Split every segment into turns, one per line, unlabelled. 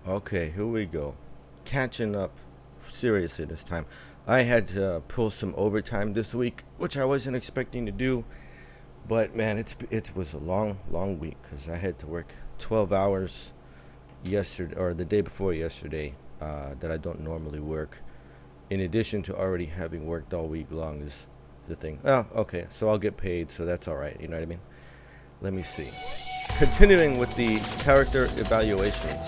Okay, here we go. Catching up seriously this time. I had to pull some overtime this week, which I wasn't expecting to do. But man, it was a long week because I had to work 12 hours yesterday or the day before yesterday that I don't normally work. In addition to already having worked all week long is the thing. Oh, okay, so I'll get paid, so that's all right. You know what I mean? Let me see. Continuing with the character evaluations.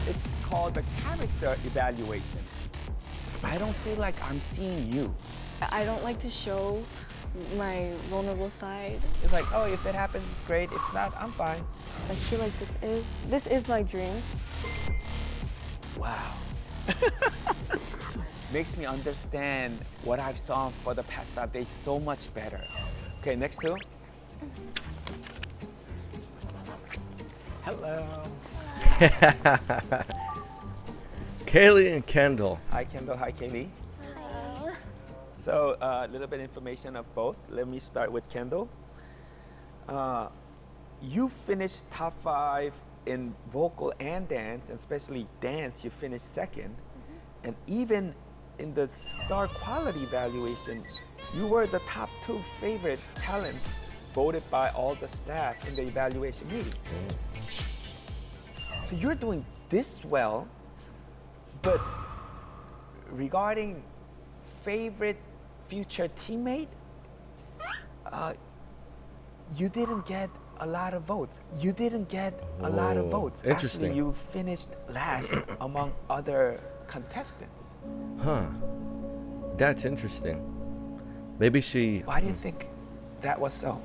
It's called the character evaluation. I don't feel like I'm seeing you.
I don't like to show my vulnerable side.
It's like, oh, if it happens, it's great. If not, I'm fine.
I feel like this is my dream.
Wow. Makes me understand what I've saw for the past 5 days so much better. Okay, next two. Hello.
Kaylee and Kendall.
Hi, Kendall. Hi, Kaylee.
Hi.
So a little bit information of both. Let me start with Kendall. You finished top 5 in vocal and dance, and especially dance, you finished second. And even in the star quality evaluation, you were the top 2 favorite talents voted by all the staff in the evaluation meeting. So you're doing this well, but regarding favorite future teammate, you didn't get a lot of votes. You didn't get a lot of votes.
Interesting.
Actually, you finished last among other contestants.
Huh. That's interesting. Maybe she...
Why do you think that was so?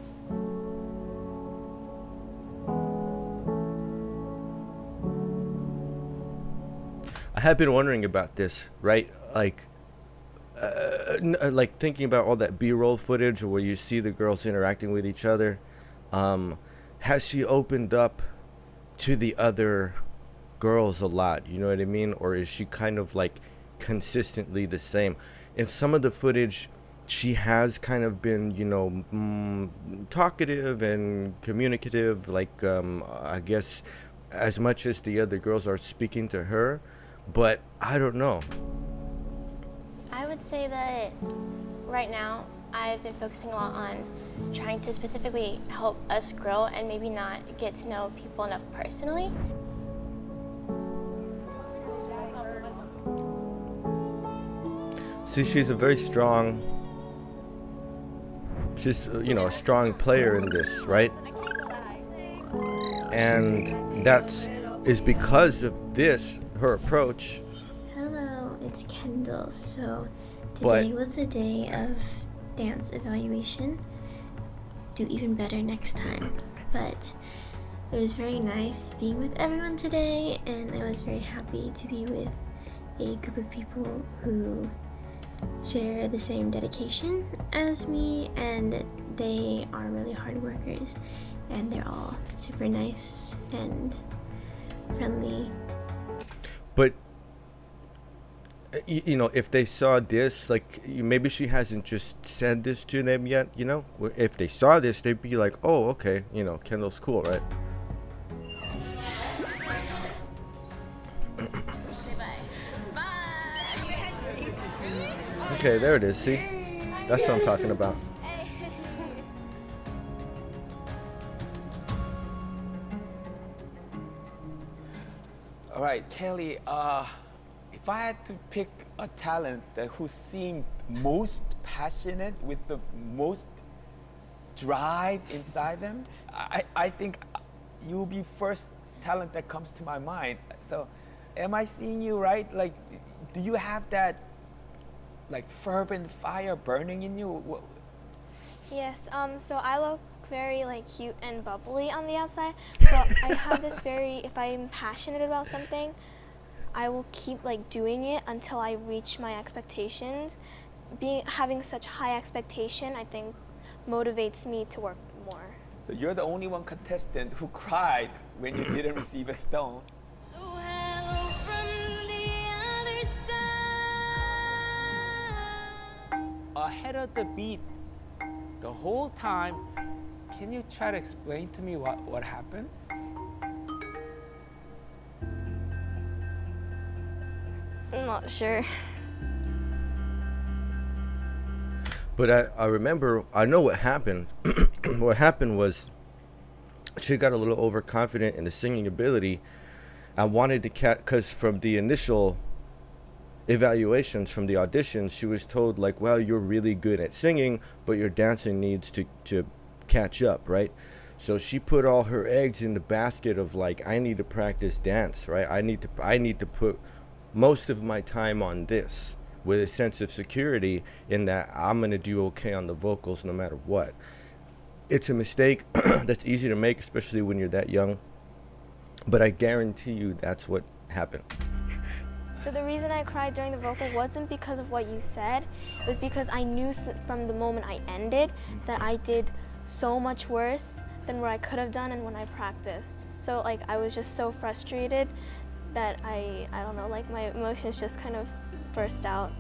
I have been wondering about this, right? Like thinking about all that B-roll footage where you see the girls interacting with each other. Has she opened up to the other girls a lot? You know what I mean? Or is she kind of like consistently the same? In some of the footage, she has kind of been, you know, talkative and communicative, like I guess as much as the other girls are speaking to her. But I don't know.
I would say that right now I've been focusing a lot on trying to specifically help us grow and maybe not get to know people enough personally.
See, she's a very strong, she's, you know, a strong player in this, right? And that's is because of this, her approach.
Hello, it's Kendall. So today was the day of dance evaluation. Do even better next time. But it was very nice being with everyone today, and I was very happy to be with a group of people who share the same dedication as me, and they are really hard workers, and they're all super nice and friendly.
But you know, if they saw this, like maybe she hasn't just said this to them yet, you know, if they saw this, they'd be like, oh, okay, you know, Kendall's cool, right? Okay, there it is. See, that's what I'm talking about.
All right, Kelly, if I had to pick a talent who seemed most passionate with the most drive inside them, I think you'll be first talent that comes to my mind. So am I seeing you right? Like, do you have that like fervent fire burning in you?
Yes, so I look very like cute and bubbly on the outside, but I have this very, if I'm passionate about something, I will keep like doing it until I reach my expectations. Having such high expectation, I think, motivates me to work more.
So you're the only one contestant who cried when you didn't receive a stone. ahead of the beat the whole time. Can you try to explain to me what happened?
I'm not sure.
But I remember, I know what happened. What happened was she got a little overconfident in the singing ability. I wanted to because from the initial evaluations, from the auditions, she was told like, well, you're really good at singing, but your dancing needs to catch up, right? So she put all her eggs in the basket of like, I need to practice dance, right? I need to put most of my time on this, with a sense of security in that I'm going to do okay on the vocals no matter what. It's a mistake that's easy to make, especially when you're that young. But I guarantee you that's what happened.
So the reason I cried during the vocal wasn't because of what you said. It was because I knew from the moment I ended that I did so much worse than what I could have done and when I practiced. So like I was just so frustrated that I don't know, like my emotions just kind of burst out.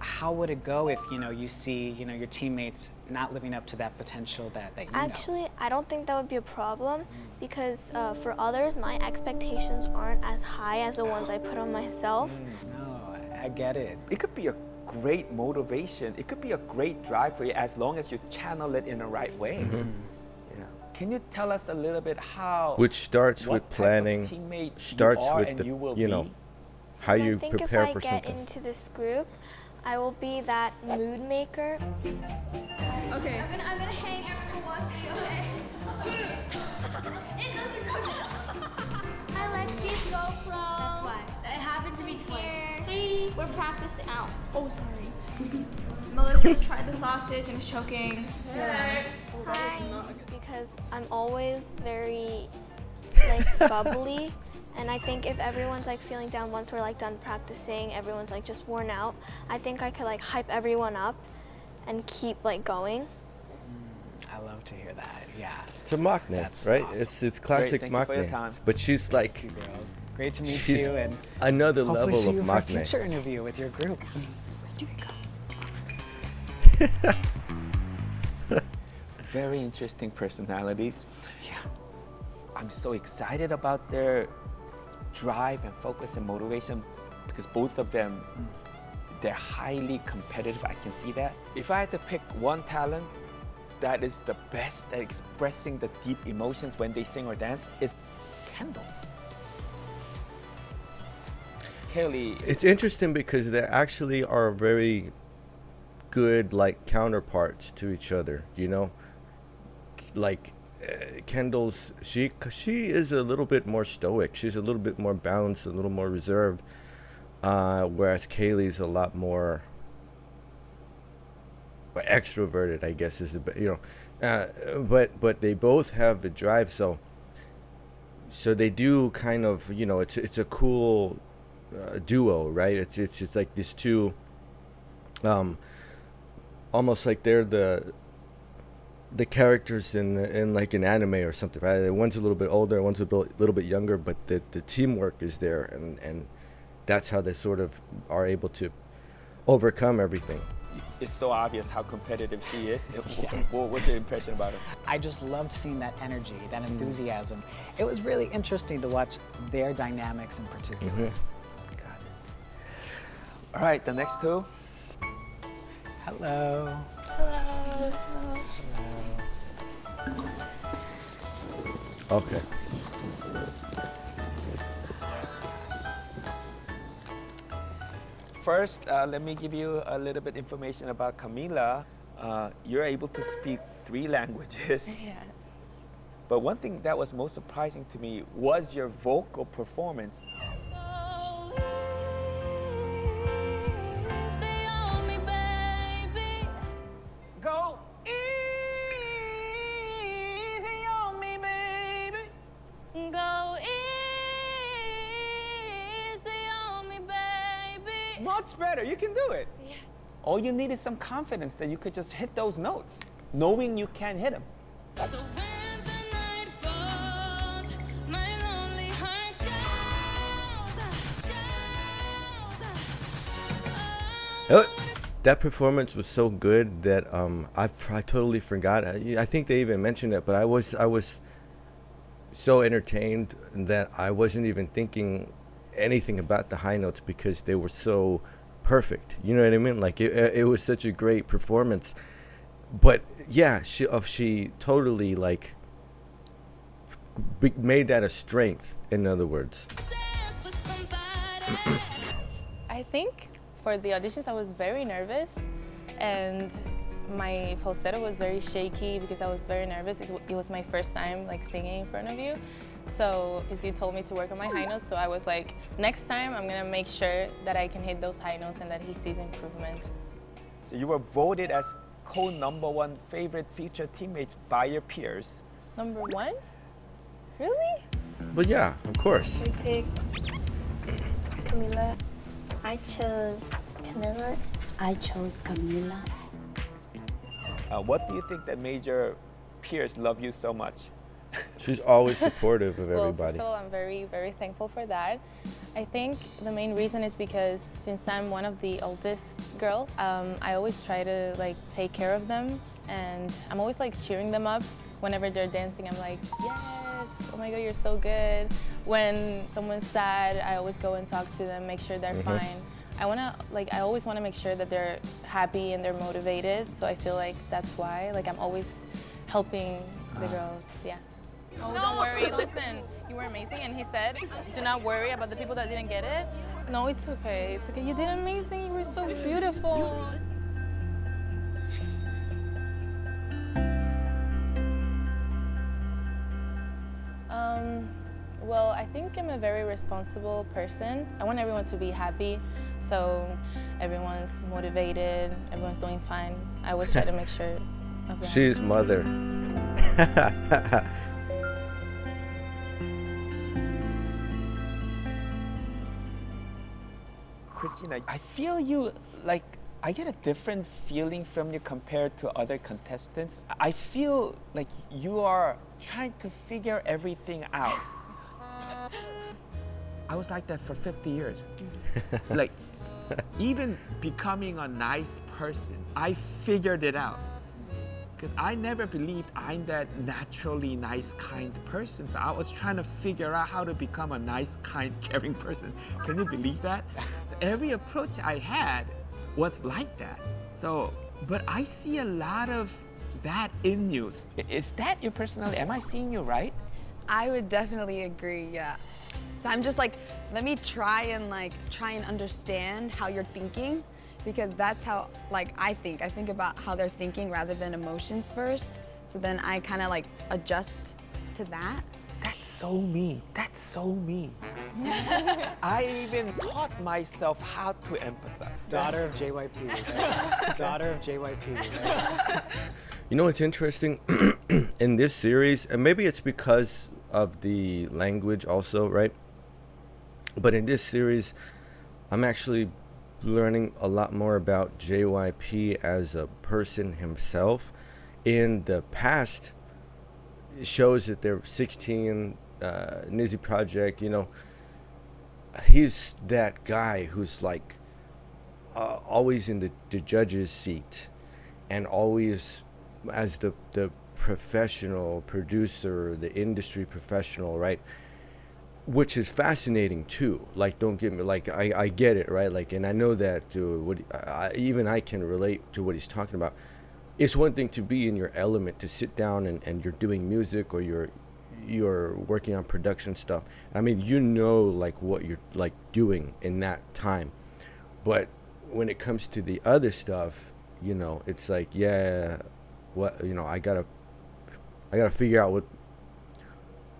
How would it go if you see your teammates not living up to that potential that you know?
Actually, I don't think that would be a problem because for others, my expectations aren't as high as the ones I put on myself.
No, I get it.
It could be a great motivation. It could be a great drive for you as long as you channel it in the right way. Yeah. Can you tell us a little bit how?
Which starts with planning, starts with the, how you prepare for something.
I think if I get into this group, I will be that mood maker.
Okay. I'm gonna hang everyone watching you, okay? It doesn't go. Hi, Lexi's GoPro. That's why. It happened to me twice. Hey, we're practicing out. Oh, sorry. Melissa's tried the sausage and is choking.
Hi. Because I'm always very bubbly. And I think if everyone's like feeling down once we're like done practicing, everyone's like just worn out, I think I could like hype everyone up and keep like going.
I love to hear that. Yeah.
It's a maknae, right?
Awesome.
It's classic maknae. But she's like,
Girls. Great to meet
she's
you, and
another
hopefully
level
see
of
you for a
maknae.
future interview with your group.
Very interesting personalities.
Yeah.
I'm so excited about their drive and focus and motivation because both of them, they're highly competitive. I can see that. If I had to pick one talent that is the best at expressing the deep emotions when they sing or dance, it's Kendall. Kaylee.
It's interesting because they actually are very good like counterparts to each other, like Kendall's she is a little bit more stoic. She's a little bit more balanced, a little more reserved, whereas Kaylee's a lot more extroverted, I guess is but they both have the drive, so they do kind of, it's a cool duo, right? It's like these two almost like they're the characters in like an anime or something, right? One's a little bit older, one's a little bit younger, but the teamwork is there, and that's how they sort of are able to overcome everything.
It's so obvious how competitive she is. What's your impression about her?
I just loved seeing that energy, that enthusiasm. It was really interesting to watch their dynamics in particular.
Got it. All right, the next two.
Hello.
Hello.
Okay.
First, let me give you a little bit information about Camila. You're able to speak 3 languages.
Yes.
But one thing that was most surprising to me was your vocal performance. Go easy on me, baby.
Go easy on me, baby.
Much better, you can do it.
Yeah.
All you need is some confidence that you could just hit those notes, knowing you can hit them.
So when the night falls, my lonely heart goes.
that performance was so good that I totally forgot. I think they even mentioned it, but I was so entertained that I wasn't even thinking anything about the high notes because they were so perfect. You know what I mean? Like it was such a great performance. But yeah, she totally like made that a strength. In other words.
I think for the auditions I was very nervous, and my falsetto was very shaky because I was very nervous. It was my first time like singing in front of you. So, because you told me to work on my high notes, so I was like, next time I'm gonna make sure that I can hit those high notes and that he sees improvement.
So you were voted as co-#1 favorite feature teammates by your peers.
Number 1? Really?
But yeah, of course.
We picked Camila.
I chose Camila.
I chose Camila.
What do you think that made your peers love you so much?
She's always supportive of
Well,
everybody.
first of all, I'm very, very thankful for that. I think the main reason is because since I'm one of the oldest girls, I always try to like take care of them, and I'm always like cheering them up whenever they're dancing. I'm like, yes, oh my God, you're so good. When someone's sad, I always go and talk to them, make sure they're fine. I always want to make sure that they're happy and they're motivated. So I feel like that's why, like I'm always helping the girls, yeah. Oh, don't worry, listen, you were amazing, and he said, do not worry about the people that didn't get it. No, it's okay, it's okay. You did amazing, you were so beautiful. Well, I think I'm a very responsible person. I want everyone to be happy, so everyone's motivated, everyone's doing fine. I always try to make sure of that.
She's mother.
Christina, I feel you, like, I get a different feeling from you compared to other contestants. I feel like you are trying to figure everything out. I was like that for 50 years. Like, even becoming a nice person, I figured it out. Because I never believed I'm that naturally nice, kind person. So I was trying to figure out how to become a nice, kind, caring person. Can you believe that? So every approach I had was like that. So, but I see a lot of that in you. Is that your personality? Am I seeing you right?
I would definitely agree, yeah. So I'm just like, let me try and understand how you're thinking, because that's how I think. I think about how they're thinking rather than emotions first. So then I kind of like adjust to that.
That's so me. That's so me. I even taught myself how to empathize.
Daughter of JYP. Right? Daughter of JYP. Right?
You know what's interesting? In this series, and maybe it's because of the language also, right? But in this series, I'm actually learning a lot more about JYP as a person himself. In the past, it shows that they're 16, Nizzy Project, you know, he's that guy who's like always in the judge's seat and always as the professional producer, the industry professional, right? Which is fascinating too. Like, don't get me, like, I get it, right? Like, and I know that even I can relate to what he's talking about. It's one thing to be in your element, to sit down and you're doing music or you're working on production stuff. I mean, you know, like what you're like doing in that time. But when it comes to the other stuff, you know, it's like, yeah, what, you know, I gotta figure out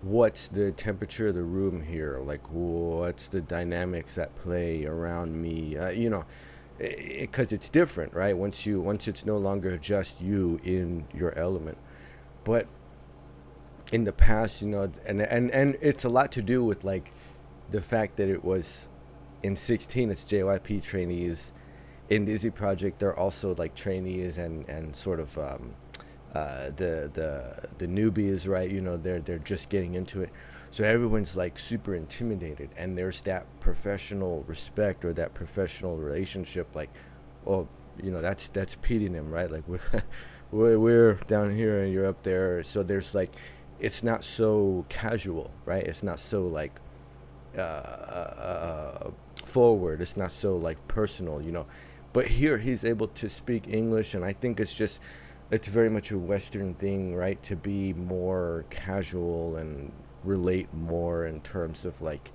what's the temperature of the room here, like what's the dynamics at play around me, you know, because it's different, right? Once it's no longer just you in your element. But in the past, you know, and it's a lot to do with like the fact that it was in 16 it's JYP trainees. In Nizzy Project they're also like trainees and sort of the newbies, right? You know, they're just getting into it. So everyone's like super intimidated, and there's that professional respect or that professional relationship, like, oh, you know, that's pitting him, right? Like we're down here and you're up there. So there's like, it's not so casual, right? It's not so like forward. It's not so like personal, you know. But here he's able to speak English, and I think it's very much a Western thing, right? To be more casual and relate more in terms of like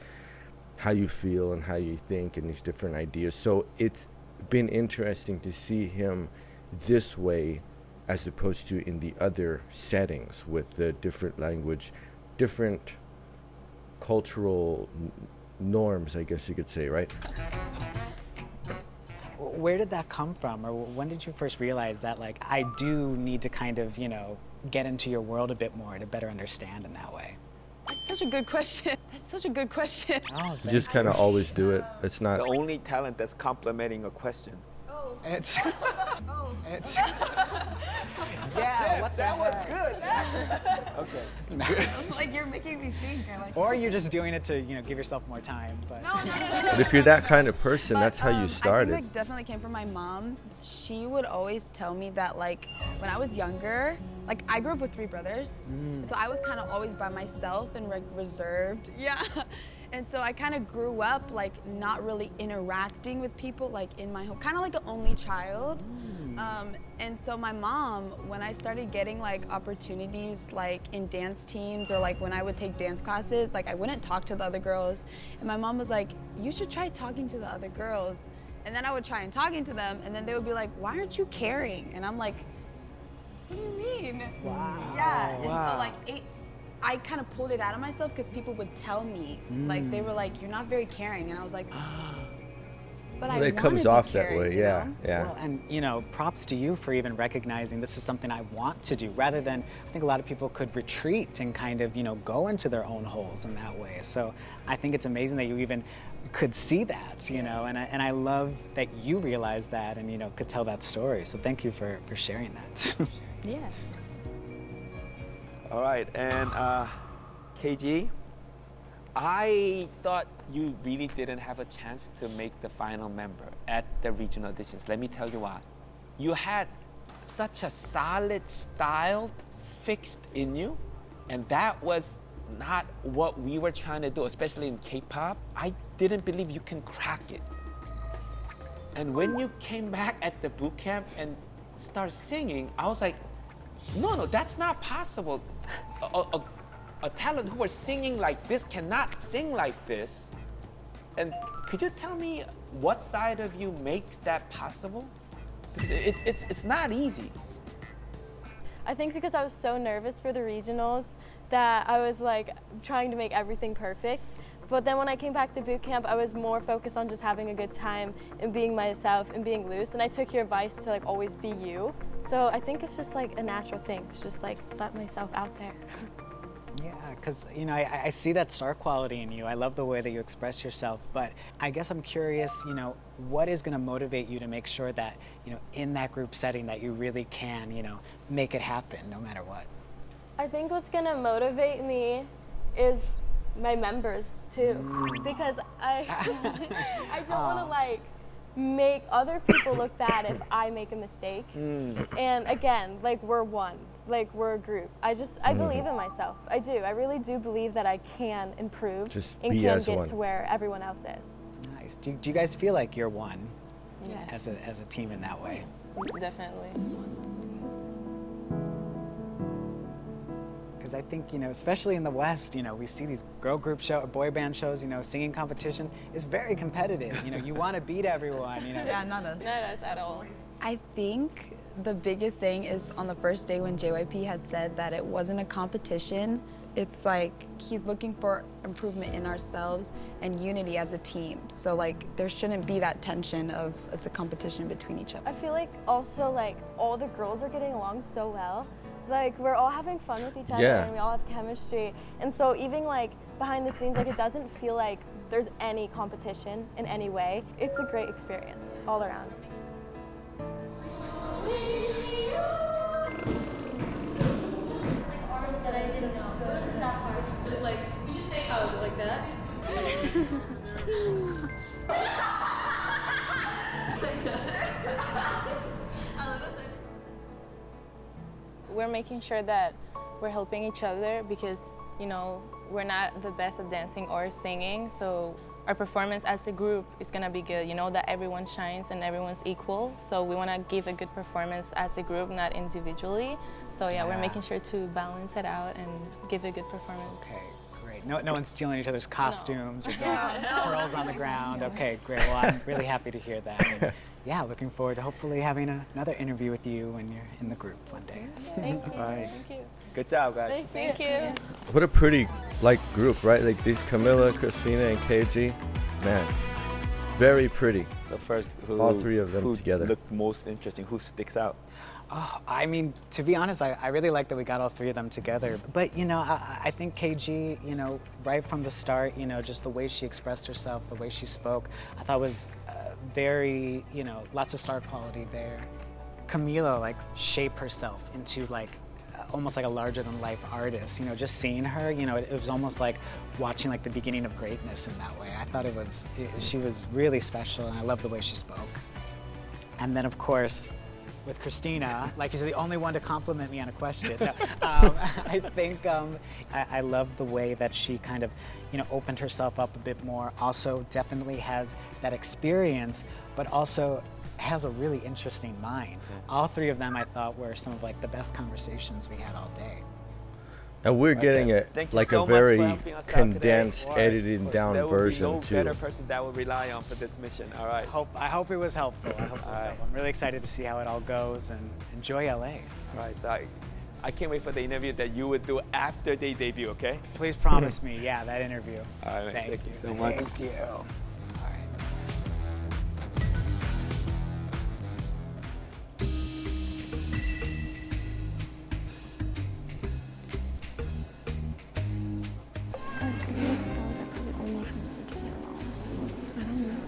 how you feel and how you think and these different ideas. So it's been interesting to see him this way as opposed to in the other settings with the different language, different cultural norms, I guess you could say, right?
Where did that come from, or when did you first realize that, like, I do need to kind of, you know, get into your world a bit more to better understand in that way?
That's such a good question. That's such a good question.
Oh,
You just kind of always do it. It's not.
The only talent that's complimenting a question.
It's,
Oh.
it's, yeah, what the
That was
heck?
good. Okay.
Like, you're making me think.
Or you're just doing it to, you know, give yourself more time. But
No.
But if you're that kind of person,
But,
that's how you
I
started.
think that definitely came from my mom. She would always tell me that, like, when I was younger, like, I grew up with 3 brothers. So I was kind of always by myself and like reserved. Yeah. And so I kind of grew up like not really interacting with people like in my home, kind of like an only child. And so my mom, when I started getting like opportunities like in dance teams or like when I would take dance classes, like I wouldn't talk to the other girls. And my mom was like, you should try talking to the other girls. And then I would try and talking to them, and then they would be like, why aren't you caring? And I'm like, what do you mean?
Wow.
Yeah, and
Wow.
so like I kind of pulled it out of myself because people would tell me, like they were like, you're not very caring, and I was like, but I
Well, it
wanna
comes
be
off
caring,
that way,
you
yeah,
know?
yeah.
Well, and you know, props to you for even recognizing this is something I want to do, rather than I think a lot of people could retreat and kind of, you know, go into their own holes in that way. So I think it's amazing that you even could see that, you know, and I love that you realized that and, you know, could tell that story. So thank you for sharing that.
Yeah.
All right, and KG, I thought you really didn't have a chance to make the final member at the regional auditions. Let me tell you why. You had such a solid style fixed in you, and that was not what we were trying to do, especially in K-pop. I didn't believe you can crack it. And when you came back at the boot camp and started singing, I was like, no, that's not possible. A talent who was singing like this cannot sing like this. And could you tell me what side of you makes that possible? Because it's not easy.
I think because I was so nervous for the regionals that I was like trying to make everything perfect. But then when I came back to boot camp, I was more focused on just having a good time and being myself and being loose. And I took your advice to like always be you. So I think it's just like a natural thing. It's just like let myself out there.
Yeah, because, you know, I see that star quality in you. I love the way that you express yourself, but I guess I'm curious, you know, what is going to motivate you to make sure that, you know, in that group setting that you really can, you know, make it happen no matter what?
I think what's gonna motivate me is my members too, because I don't want to like make other people look bad if I make a mistake. And again, like we're one, like we're a group. I believe in myself. I do. I really do believe that I can improve and can get to where everyone else is.
Nice. Do you guys feel like you're one?
Yes.
As a team in that way?
Definitely.
Because I think, you know, especially in the West, you know, we see these girl group boy band shows, you know, singing competition is very competitive. You know, you want to beat everyone, you know.
Yeah, not us.
Not us at all.
I think the biggest thing is on the first day when JYP had said that it wasn't a competition. It's like he's looking for improvement in ourselves and unity as a team. So like there shouldn't be that tension of it's a competition between each other.
I feel like also like all the girls are getting along so well. Like we're all having fun with each other and we all have chemistry. And so even like behind the scenes, like it doesn't feel like there's any competition in any way. It's a great experience all around.
That I didn't know. It wasn't that hard.
Is it like, you just say, how is it like that?
we're making sure that we're helping each other because, you know, we're not the best at dancing or singing, so our performance as a group is gonna be good. You know that everyone shines and everyone's equal, so we wanna give a good performance as a group, not individually. So yeah, we're making sure to balance it out and give a good performance.
Okay, great. No one's stealing each other's costumes or pearls on the ground. Okay, great. Well, I'm really happy to hear that. And yeah, looking forward to hopefully having another interview with you when you're in the group one day.
Thank you.
All right.
Thank you.
Good job, guys.
Thank you.
What a pretty group, right? Like these Camila, Christina, and KG. Man, very pretty.
So first,
all three of them together.
Who looked most interesting? Who sticks out?
Oh, I mean, to be honest, I really like that we got all three of them together. But, you know, I think KG, you know, right from the start, you know, just the way she expressed herself, the way she spoke, I thought was very, you know, lots of star quality there. Camila, like, shaped herself into, like, almost like a larger-than-life artist. You know, just seeing her, you know, it was almost like watching, like, the beginning of greatness in that way. I thought she was really special, and I love the way she spoke. And then, of course, with Christina, like you're the only one to compliment me on a question. No, I think I love the way that she kind of, you know, opened herself up a bit more. Also, definitely has that experience, but also has a really interesting mind. All three of them, I thought, were some of like the best conversations we had all day.
And we're getting a very condensed, edited down version
no
too.
Better person that will rely on for this mission. All right.
I hope it was helpful. I'm really excited to see how it all goes and enjoy LA.
All right. So I can't wait for the interview that you would do after they debut. Okay.
Please promise me, yeah, that interview.
All right.
Thank
you so much.
Thank you.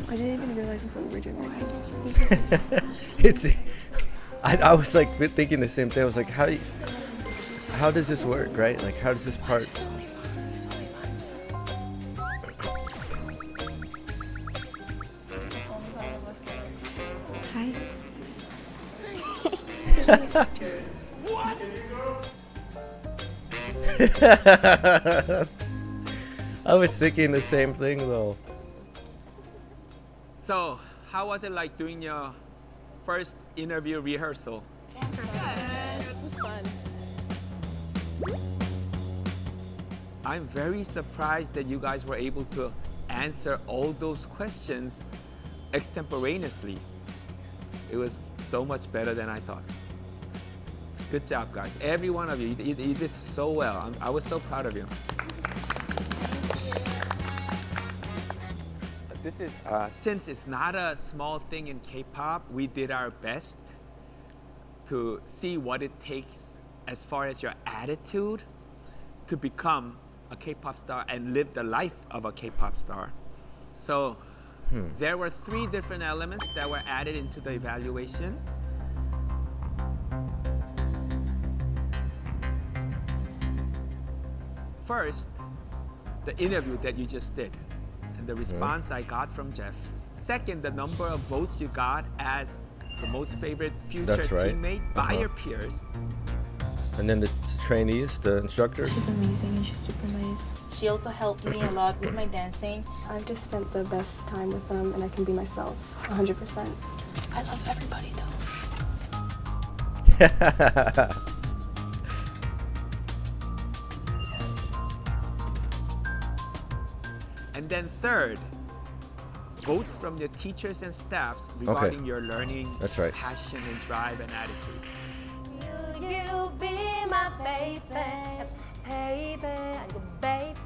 I didn't even realize that's what we were doing.
I was like thinking the same thing. I was like, how does this work, right? Like, how does this part?
Hi.
I was thinking the same thing though.
So, how was it like doing your first interview rehearsal?
It was fun.
I'm very surprised that you guys were able to answer all those questions extemporaneously. It was so much better than I thought. Good job, guys. Every one of you, you did so well. I was so proud of you. This is, since it's not a small thing in K-pop, we did our best to see what it takes as far as your attitude to become a K-pop star and live the life of a K-pop star. So there were 3 different elements that were added into the evaluation. First, the interview that you just did and the response I got from Jeff. Second, the number of votes you got as the most favorite future teammate by your peers.
And then the trainees, the instructors.
She's amazing and she's super nice.
She also helped me a lot with my dancing.
I've just spent the best time with them and I can be myself 100%.
I love everybody though.
And then third, votes from your teachers and staffs regarding your learning, passion and drive and attitude.
Will you be my baby, baby, baby?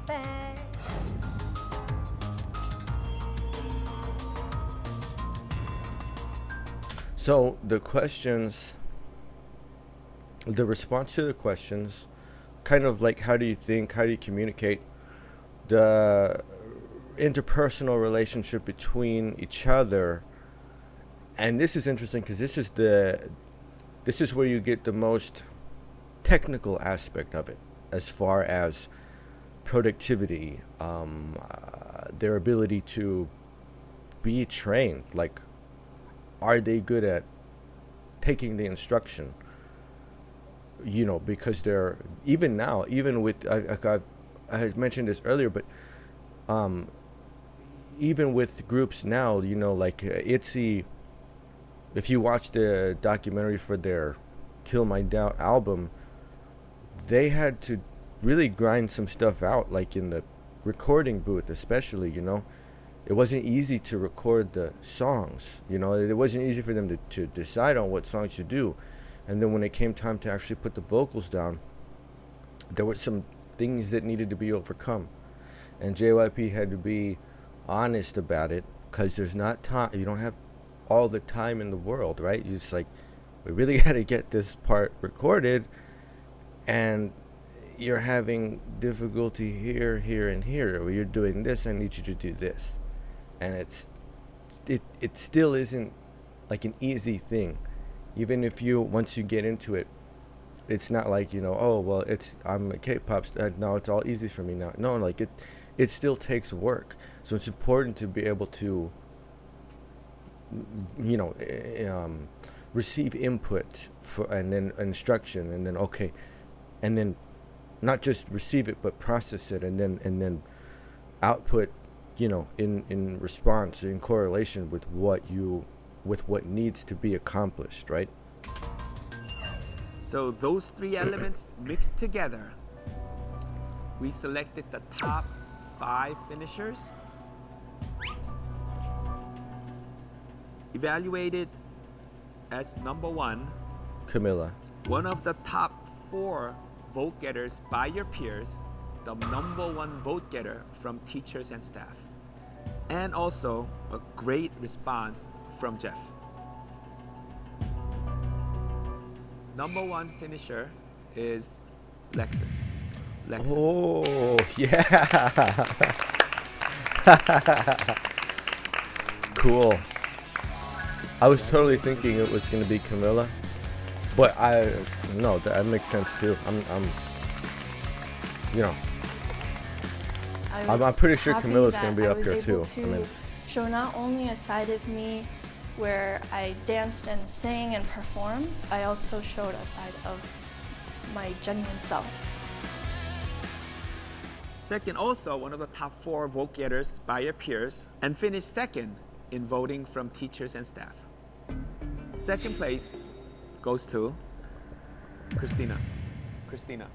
So the questions, the response to the questions, kind of like how do you think, how do you communicate, the interpersonal relationship between each other. And this is interesting because this is where you get the most technical aspect of it, as far as productivity, their ability to be trained. Like, are they good at taking the instruction? you know, because they're, even now, even with, I had mentioned this earlier, but even with groups now, you know, like ITZY, if you watch the documentary for their Kill My Doubt album, they had to really grind some stuff out, like in the recording booth especially, you know. It wasn't easy to record the songs, you know. It wasn't easy for them to decide on what songs to do. And then when it came time to actually put the vocals down, there were some things that needed to be overcome. And JYP had to be honest about it, because there's not time. You don't have all the time in the world, right? You just like, we really got to get this part recorded, and you're having difficulty here, here, and here. Or you're doing this, I need you to do this. And it still isn't like an easy thing. Even if you, once you get into it, it's not like, you know, oh, well, I'm a K-pop star, now it's all easy for me now. No, like it still takes work. So it's important to be able to, you know, receive input and then instruction, and then okay, and then not just receive it but process it, and then output, you know, in response, in correlation with what needs to be accomplished, right?
So those three elements mixed together, we selected the top 5 finishers, evaluated as number 1,
Camila.
one of the top 4 vote getters by your peers, the number 1 vote getter from teachers and staff, and also a great response from Jeff. Number 1 finisher is Lexus.
Oh, yeah. Cool. I was totally thinking it was going to be Camila, but no, that makes sense too. I'm you know, I'm pretty sure Camila's going to be up here too.
I mean, show not only a side of me where I danced and sang and performed, I also showed a side of my genuine self.
Second, also one of the top 4 vote getters by your peers, and finished second in voting from teachers and staff. Second place goes to Christina. Christina.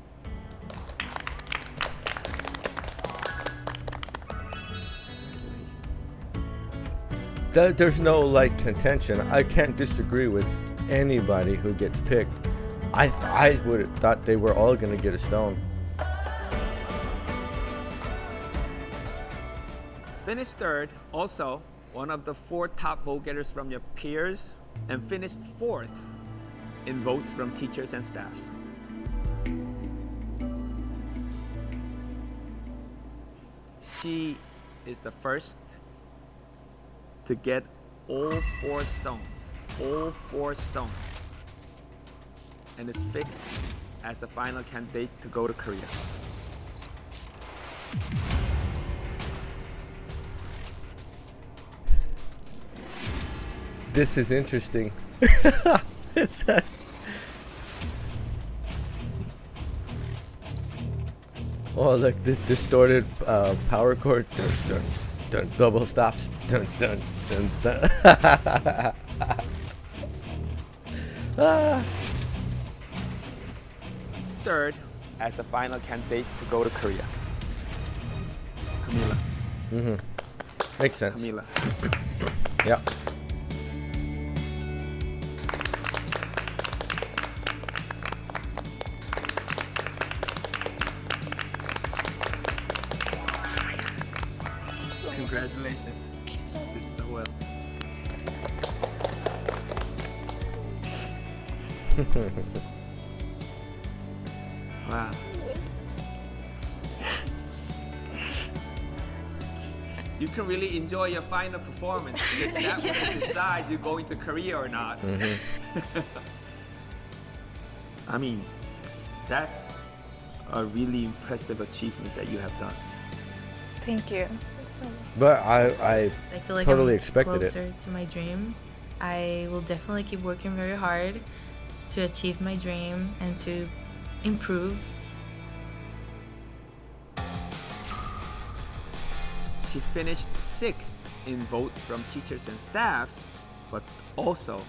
There's no like contention. I can't disagree with anybody who gets picked. I would have thought they were all going to get a stone.
Finished third, also one of the 4 top vote getters from your peers, and finished 4th in votes from teachers and staffs. She is the first to get all 4 stones, and is fixed as a final candidate to go to Korea.
This is interesting. It's oh, look, this distorted power chord. Dun, dun, dun, double stops. Dun, dun, dun, dun.
Third, as a final candidate to go to Korea. Camila.
Mm-hmm. Makes sense.
Camila.
Yeah.
Congratulations. Did so well. Wow. You can really enjoy your final performance, because that will decide you're going to Korea or not.
Mm-hmm.
I mean, that's a really impressive achievement that you have done.
Thank you.
But I
feel like
totally
I'm
expected
closer
it.
to my dream. I will definitely keep working very hard
to achieve my dream and to improve.
She finished 6th in vote from teachers and staffs, but also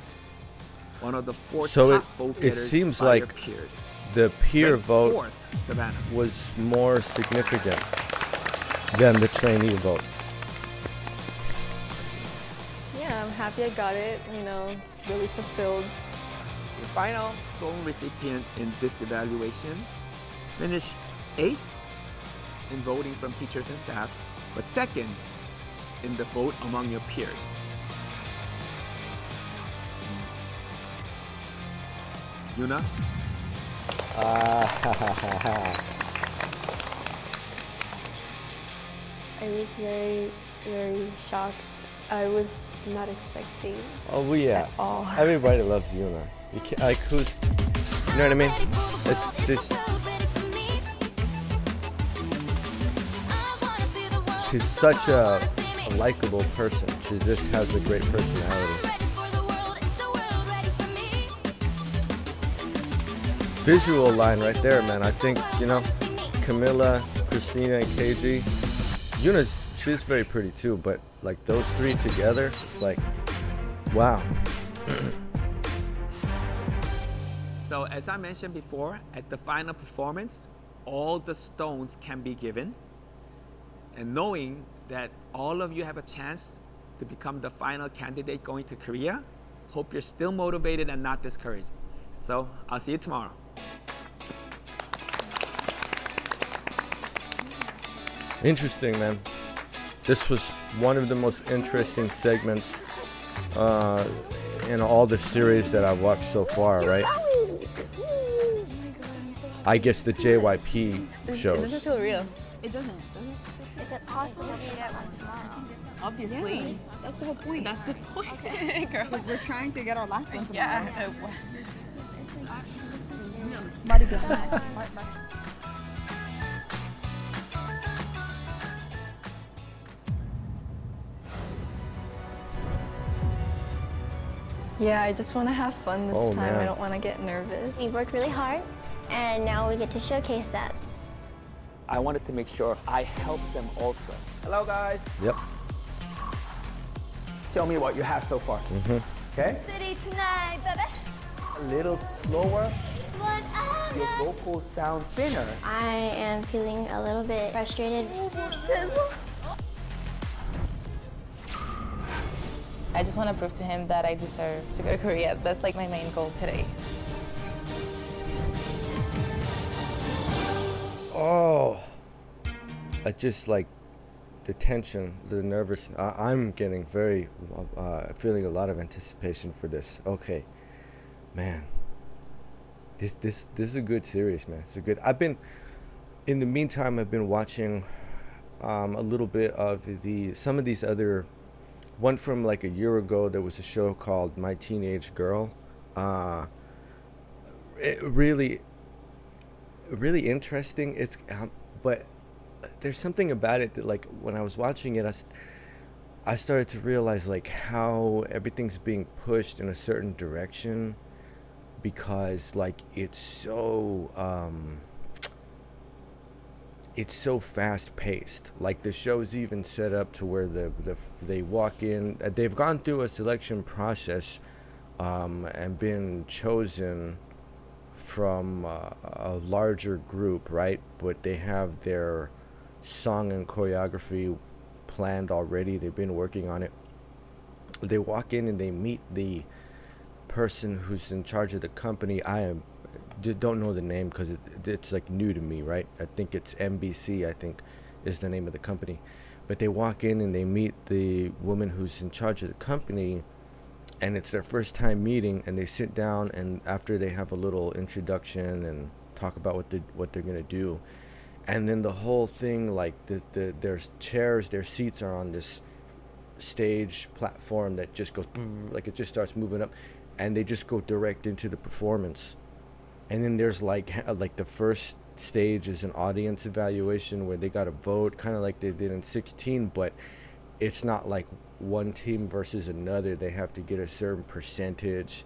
one of the 4
So
top vote
it
getters
seems
by
like
her peers.
the peer
Ranked
vote
4th, Savannah.
was more significant than the trainee vote.
Yeah, I'm happy I got it, you know, really fulfilled.
The final gold recipient in this evaluation finished 8th in voting from teachers and staffs, but 2nd in the vote among your peers. Yuna?
I was very, very shocked. I was not expecting.
Oh well, yeah.
At all.
Everybody loves Yuna. You can't, like who's, you know what I mean? It's just, she's such a likable person. She just has a great personality. Visual line right there, man. I think, you know, Camila, Christina, and KG. Yuna's, she's very pretty too, but like those 3 together, it's like, wow.
So as I mentioned before, at the final performance, all the stones can be given. And knowing that all of you have a chance to become the final candidate going to Korea, hope you're still motivated and not discouraged. So I'll see you tomorrow.
Interesting, man. This was one of the most interesting segments in all the series that I've watched so far, right? I guess the JYP shows.
It doesn't feel real.
It doesn't.
Is it possible to get one tomorrow?
Obviously.
Yeah.
That's the whole point.
That's the point.
Okay.
Girl.
We're trying to get our last one tomorrow.
Yeah.
Body good.
Yeah, I just want to have fun this
Oh,
time. I
man.
don't want to get nervous.
We worked really hard, and now we get to showcase that.
I wanted to make sure I helped them also. Hello, guys.
Yep.
Tell me what you have so far. Okay?
City tonight, baby.
A little slower. Your vocal sounds thinner.
I am feeling a little bit frustrated.
I just want to prove to him that I deserve to go to Korea. That's like my main goal today.
Oh, I just like the tension, the nervous. I'm getting very, feeling a lot of anticipation for this. Okay, man, this is a good series, man. It's a good. In the meantime, I've been watching a little bit of some of these other. One from like a year ago, there was a show called My Teenage Girl. It really interesting. It's but there's something about it that, like, when I was watching it, I started to realize like how everything's being pushed in a certain direction, because like it's so fast paced. Like the show's even set up to where they walk in, they've gone through a selection process and been chosen from a larger group, right? But they have their song and choreography planned already. They've been working on it. They walk in and they meet the person who's in charge of the company. I don't know the name because it's like new to me, right? I think it's MBC, I think is the name of the company. But they walk in and they meet the woman who's in charge of the company, and it's their first time meeting, and they sit down, and after they have a little introduction and talk about what they're gonna do, and then the whole thing, like their chairs, their seats are on this stage platform that just goes like it just starts moving up, and they just go direct into the performance. And then there's like the first stage is an audience evaluation where they got to vote, kind of like they did in 16, but it's not like one team versus another. They have to get a certain percentage,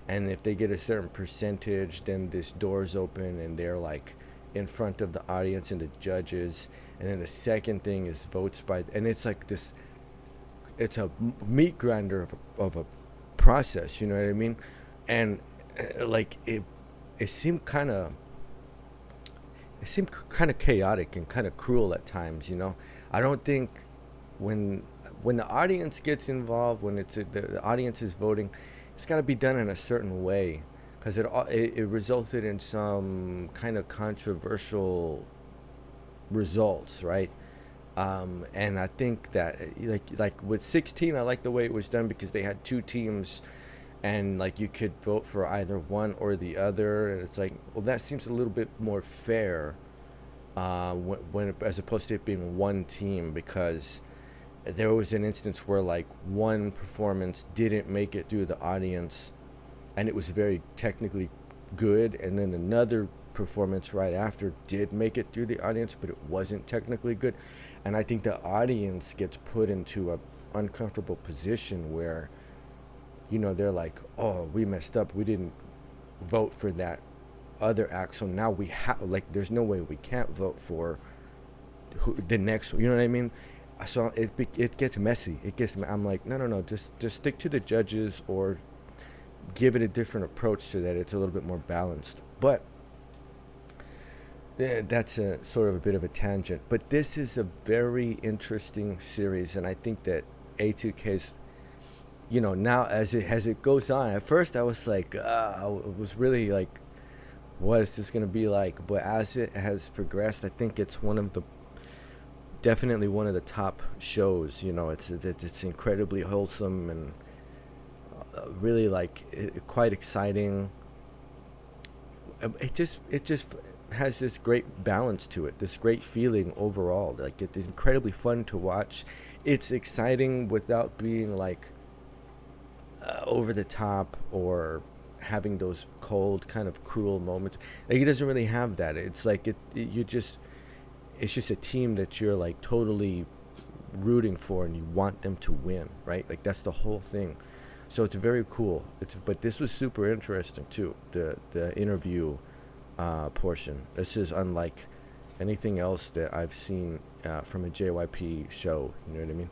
and if they get a certain percentage, then this door's open and they're like in front of the audience and the judges. And then the second thing is votes by, and it's like this, it's a meat grinder of a process, you know what I mean? And like it seemed kind of chaotic and kind of cruel at times, you know. I don't think when the audience gets involved, when the audience is voting, it's got to be done in a certain way, because it resulted in some kind of controversial results, right? And I think that like with 16, I like the way it was done because they had two teams, and like you could vote for either one or the other, and it's like, well, that seems a little bit more fair when as opposed to it being one team, because there was an instance where like one performance didn't make it through the audience and it was very technically good, and then another performance right after did make it through the audience but it wasn't technically good. And I think the audience gets put into a uncomfortable position where, you know, they're like, oh, we messed up, we didn't vote for that other act, so now we have, like, there's no way we can't vote for the next, you know what I mean? So it gets messy. I'm like, no, just stick to the judges or give it a different approach so that it's a little bit more balanced. But that's a sort of a bit of a tangent. But this is a very interesting series, and I think that A2K's, you know, now as it goes on, at first I was like, I was really like, what is this going to be like? But as it has progressed, I think it's definitely one of the top shows. You know, it's incredibly wholesome and really like quite exciting. It just has this great balance to it, this great feeling overall. Like, it's incredibly fun to watch. It's exciting without being like over the top or having those cold kind of cruel moments. Like, it doesn't really have that. It's like it's just a team that you're like totally rooting for and you want them to win, right? Like, that's the whole thing. So it's very cool. But this was super interesting too, the interview portion. This is unlike anything else that I've seen from a JYP show, you know what I mean?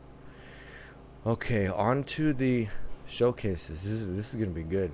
Okay, on to the showcases. This is gonna be good.